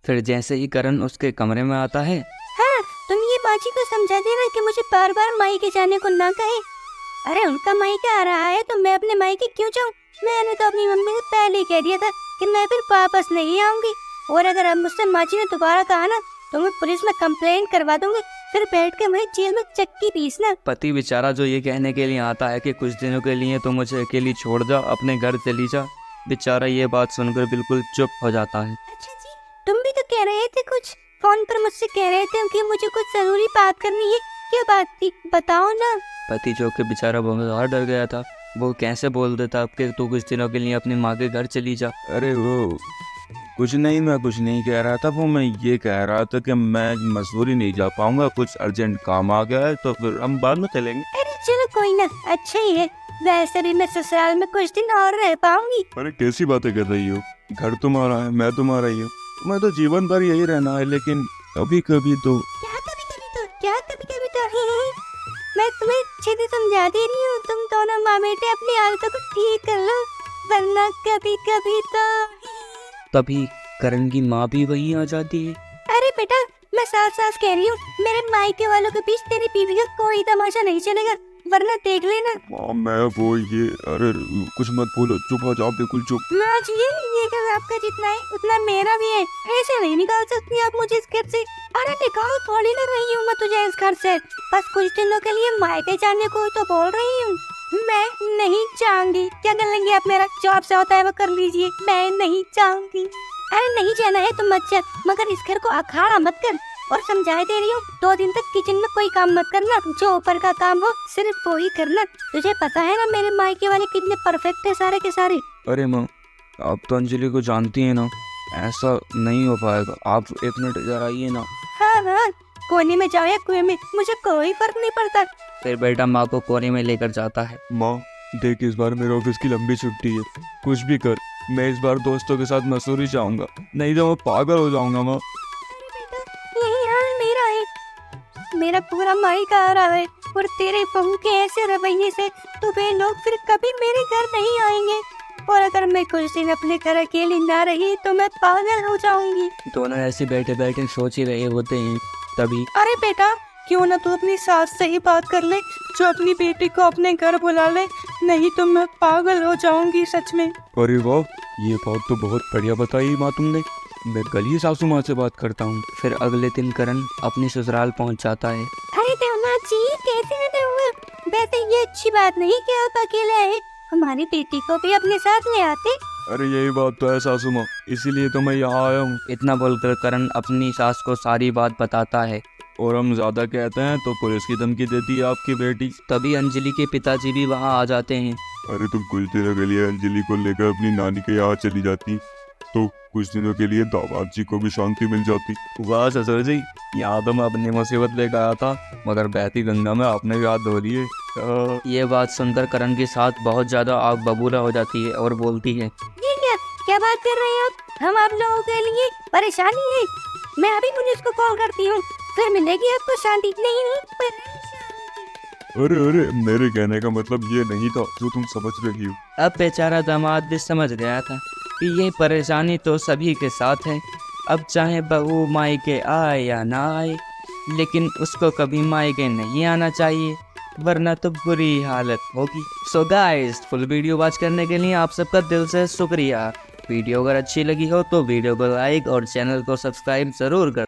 फिर जैसे ही करण उसके कमरे में आता है, हाँ, तुम ये बाजी को समझा देना कि मुझे बार बार मायके जाने को ना कहे। अरे उनका मायका आ रहा है तो मैं अपने मायके क्यों जाऊँ? मैंने तो अपनी मम्मी को पहले ही कह दिया था कि मैं फिर वापस नहीं आऊंगी, और अगर अब मुझसे माजी ने दोबारा कहा ना तो मैं पुलिस में कंप्लेंट करवा दूंगी, फिर बैठ के मुझे जेल में चक्की पीसना। पति बेचारा जो ये कहने के लिए आता है कि कुछ दिनों के लिए तो मुझे अकेली छोड़ जा, अपने घर चली जा, बेचारा ये बात सुनकर बिल्कुल चुप हो जाता है। अच्छा जी, तुम भी तो कह रहे थे कुछ, फोन पर मुझसे कह रहे थे कि मुझे कुछ जरूरी बात करनी है, क्या बात थी बताओ ना। पति जो कि बेचारा बहुत ज़्यादा डर गया था, वो कैसे बोल देता कि तू कुछ दिनों के लिए अपनी माँ के घर चली जा। अरे वो कुछ नहीं, मैं कुछ नहीं कह रहा था। वो मैं ये कह रहा था कि मैं मसूरी नहीं जा पाऊंगा, कुछ अर्जेंट काम आ गया है, तो फिर हम बाद में चलेंगे। अरे चलो कोई ना, अच्छा ही है, वैसे भी मैं ससुराल में कुछ दिन और रह पाऊंगी। अरे कैसी बातें कर रही हो, घर तुम्हारा है, मैं तुम्हारा ही हूँ, मैं तो जीवन भर यही रहना है, लेकिन कभी कभी तो। क्या कभी कभी तो मैं तुम्हें अच्छे से समझा दे रही हूँ, तुम दोनों माँ बेटे अपनी आदतों को ठीक कर लो, वरना कभी कभी तो। तभी करण की माँ भी वहीं आ जाती है। अरे बेटा, मैं साफ साफ कह रही हूँ, मेरे मायके वालों के बीच तेरी बीवी का कोई तमाशा नहीं चलेगा, वरना देख लेना। मैं वो ये, अरे कुछ मत बोलो, चुप हो जाओ, बिल्कुल चुप। माँ जी, ये घर आपका जितना है उतना मेरा भी है, ऐसे नहीं निकाल सकती आप मुझे इस घर से। अरे निकाल थोड़ी ना रही हूँ मैं तुझे इस घर से, बस कुछ दिनों के लिए मायके जाने को ही तो बोल रही हूँ। मैं नहीं चाहूंगी, क्या कर लेंगे आप, मेरा जॉब से होता है वो कर लीजिए, मैं नहीं चाहूंगी। अरे नहीं जाना है तो मत जा, मगर इस घर को अखाड़ा मत कर, और समझाए दे रही हूँ 2 दिन तक किचन में कोई काम मत करना, जो ऊपर का काम हो सिर्फ वो ही करना। तुझे पता है ना मेरे मायके वाले कितने परफेक्ट है सारे के सारे। अरे माँ, आप तो अंजलि को जानती हैं ना, ऐसा नहीं हो पाएगा, आप 1 मिनट इधर आइए ना। हाँ, कोने में जाओ या कुएं में, मुझे कोई फर्क नहीं पड़ता। फिर बेटा माँ को कोने में लेकर जाता है। माँ देख, इस बार मेरे ऑफिस की लंबी छुट्टी है, कुछ भी कर, मैं इस बार दोस्तों के साथ मसूरी जाऊंगा, नहीं तो मैं पागल हो जाऊंगा। माँ यही हाल मेरा है, मेरा पूरा मायका आ रहा है, और तेरे बहू के ऐसे रवैये से तो वे लोग फिर कभी मेरे घर नहीं आएंगे, और अगर मैं कुछ दिन अपने घर अकेली ना रही तो मैं पागल हो जाऊंगी। दोनों ऐसे बैठे बैठे सोच ही रहे होते हैं, तभी अरे बेटा, क्यों ना तू अपनी सास से ही बात कर ले, जो अपनी बेटी को अपने घर बुला ले, नहीं तो मैं पागल हो जाऊंगी सच में। अरे वाह, ये बात तो बहुत बढ़िया बताई माँ तुमने, मैं कल ही सासू माँ से बात करता हूँ। फिर अगले दिन करण अपनी ससुराल पहुंच जाता है। अरे दामाद जी, कैसे हैं तुम? वैसे ये अच्छी बात नहीं कि आप अकेले आए, हमारी बेटी को भी अपने साथ ले आते। अरे यही बात तो है सासू माँ, इसीलिए तो मैं यहाँ आया हूँ। इतना बोलकर करण अपनी सास को सारी बात बताता है। और हम ज्यादा कहते हैं तो पुलिस की धमकी देती है आपकी बेटी। तभी अंजलि के पिताजी भी वहां आ जाते हैं। अरे तुम कुछ दिनों के लिए अंजलि को लेकर अपनी नानी के यहाँ चली जाती तो कुछ दिनों के लिए दामाद जी को भी शांति मिल जाती। वाह ससुर जी, यहाँ तो मैं अपनी मुसीबत लेकर आया था, मगर बहती गंगा में आपने भी हाथ धो लिए। ये बात सुनकर करण के साथ बहुत ज्यादा आग बबूला हो जाती है और बोलती है, ये क्या बात कर रहे हैं आप? हम आप लोगों के लिए परेशानी है, मैं अभी पुलिस को कॉल करती हूँ, फिर मिलेगी आपको शांति। नहीं अरे मेरे कहने का मतलब ये नहीं था जो तुम समझ रही हो। अब बेचारा दामाद भी समझ गया था कि ये परेशानी तो सभी के साथ है। अब चाहे बहू मायके आए या ना आए, लेकिन उसको कभी मायके नहीं आना चाहिए, वरना तो बुरी हालत होगी। So guys, full video watch करने के लिए आप सबका दिल से शुक्रिया। वीडियो अगर अच्छी लगी हो तो वीडियो को लाइक और चैनल को सब्सक्राइब जरूर कर।